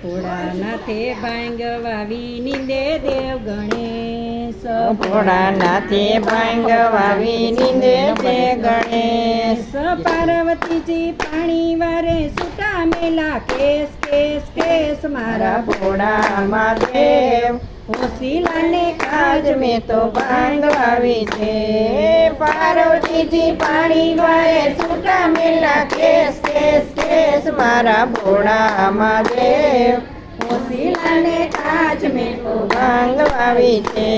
ભોળાનાથે ભાંગ વાવી નિંદે દેવ ગણેશ. ભોળાનાથે ભાંગ વાવી નિંદે છે ગણેશ. પાર્વતીજી પાણી વારે છૂટા મેલા કેસ કેસ કેસ મારા ભોળા મહાદેવ હોશીલાને આજ મેં તો ભાંગ વાવી છે. પાર્વતીજી પાણી વારે છૂટા મેલા કેસ કેસ કેસ મારા ભોળા મહાદેવ હોશીલાને કાજ મેં તો ભાંગ વાવી છે.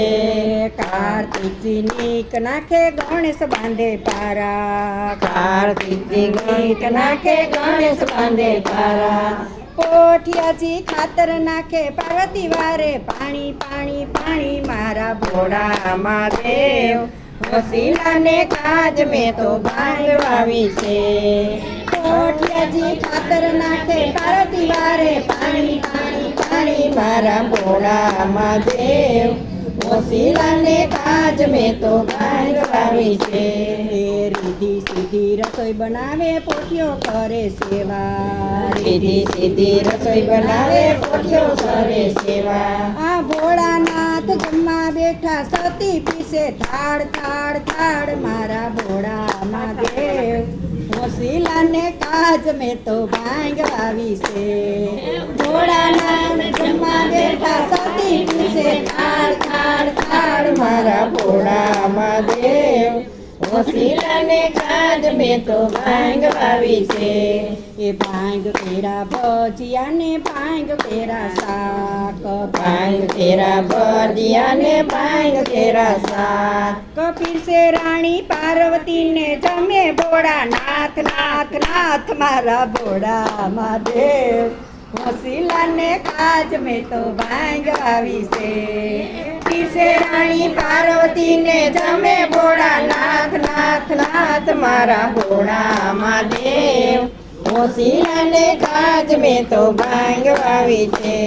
કાર્તિકજી નીક નાખે ગણેશ બાંધે પારા. કાર્તિકજી ગીત નાખે ગણેશ બાંધે પારા. પોઠિયાજી ખાતર નાખે પાર્વતી વારે પાણી પાણી પાણી મારા ભોળા મહાદેવ વસીલાને કાજ મેં તો ભાંગ વાવી છે. પોઠિયાજી ખાતર નાખે પાર્વતી વારે પાણી પાણી પાણી મારા ભોળા મહાદેવ વસીલાને કાજ મેં તો ભાંગ વાવી છે. રીધી સીધી રસોઈ બનાવે પોઠિયો કરે સેવા. સીધી સીધી રસોઈ બનાવે પોઠિયો કરે સેવા. આ ભોળાનાથ જમવા બેઠા સતી પીસે થાળ થાળ થાળ મારા ભોળા મહાદેવ વસીલાને કાજ મેં તો ભાંગ વાવી છે. ભોળાનાથ જમવા બેઠા સતી પીસે થાળ થાળ થાળ મારા ભોળા મહાદેવ વસીલાને કાજ મેં તો ભાંગ વાવી છે. એ ભાંગ પેરા ભજીયાને ભાંગ પેરા શાક. ભાંગ તેરા ભજીયાને ભાંગ તેરા શાક. કપિલ સે રાણી પાર્વતીને જમે ભોળા નાથ નાથ નાથ મારા ભોળા મહાદેવ વસીલાને કાજ મેં તો ભાંગ વાવી છે. પીસે રાણી પાર્વતીને જમે ભોળા નાથ નાથ નાથ મારા ભોળા મહાદેવ વસીલાને કાજ મેં તો ભાંગ વાવી છે.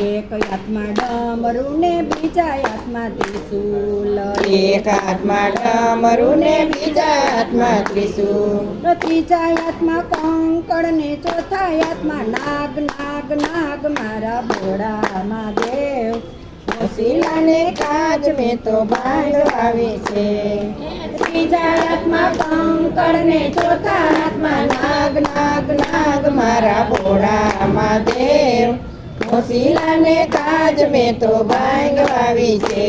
એક હાથમાં ડમરું ને બીજા હાથમાં ત્રિશૂલ. એક હાથમાં ડમરું ને બીજા હાથમાં ત્રિશૂલ. ત્રીજા હાથમાં કંકણ ને ચોથા હાથમાં નાગ નાગ નાગ મારા ભોળા મહાદેવ વસીલાને કાજ મેં તો ભાંગ વાવી છે. ત્રીજા હાથમાં કંકણ ને ચોથા હાથમાં નાગ નાગ નાગ મારા ભોળા મહાદેવ વસીલાને કાજ મેં તો ભાંગ વાવી છે.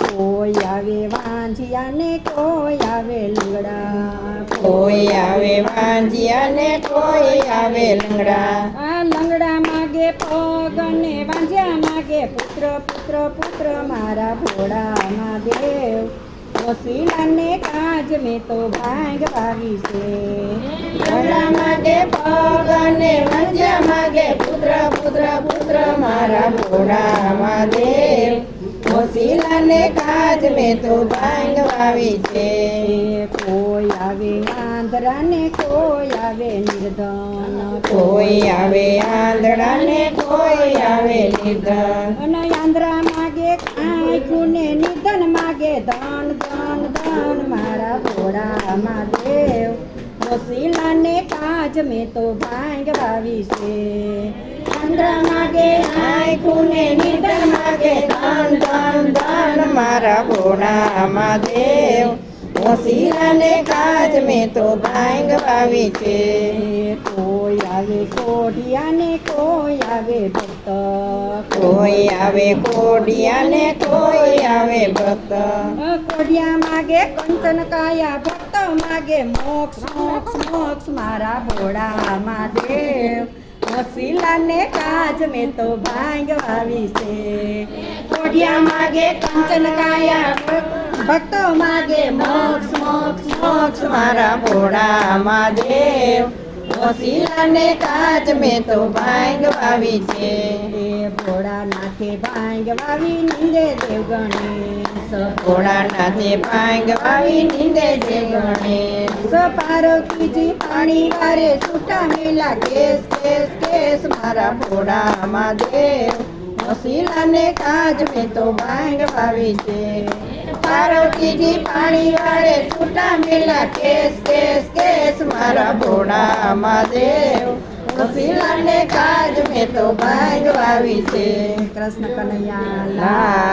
કોઈ આવે વાંજિયા ને કોઈ આવે લુગડા. કોઈ આવે વાંજિયા ને કોઈ આવે લંગડા. આ લંગડા માગે પગ ને વાંજ્યા માગે પુત્ર પુત્ર પુત્ર મારા ભોળા મહાદેવ વસીલાને કાજ મેં તો ભાંગ વાવી છે. લંગડા માગે પગ અને વાંજ્યા માગે પુત્ર પુત્ર પુત્ર મારા ભોળા મહાદેવ વસીલાને કાજ મેં તો ભાંગ વાવી છે. કોઈ આવે આંધળા ને કોઈ આવે નિર્ધન. કોઈ આવે આંધળા ને કોઈ આવે નિર્ધન. અને આંધળા માગે આંખું ને નિધન માગે ધન ધન ધન મારા ભોળા મહાદેવ વસીલાને કાજ મેં તો ભાંગ વાવી છે. આંધળા માગે આંખું ને નિધન માગે ધન ધન ધન મારા ભોળા મહાદેવ વસીલાને કાજ મેં તો ભાંગ વાવી છે. કોઈ આવે કોઢિયા ને કોઈ આવે ભક્ત. કોઈ આવે કોડિયા ને કોઈ આવે ભક્ત. કોઢિયા માગે કંચન કાયા ભક્ત માગે મોક્ષ મોક્ષ મોક્ષ મારા ભોળા મહાદેવ વસીલાને કાજ મેં તો ભાંગ વાવી છે. કોડિયા માગે કંચન કાયા ભક્તો માગે મોક્ષ મોક્ષ મોક્ષ મારા ભોળા મહાદેવ વસીલાને કાજ મેં તો ભાંગ વાવી છે. ભોળાનાથે ભાંગ વાવી નિંદે દેવ ગણેશ. ભોળાનાથે ભાંગ વાવી નિંદે છે ગણેશ. પાર્વતીજી પાણી વારે છૂટા મેલા કેસ કેસ કેસ મારા ભોળા મહાદેવ વસીલાને કાજ મેં તો ભાંગ વાવી છે. પાર્વતીજી પાણી વાળે છૂટા મેલા કેસ કેસ કેસ મારા ભોળા મહાદેવ વસીલાને કાજ મેં તો ભાંગ વાવી છે. કૃષ્ણ કનૈયા લાલ. લાલ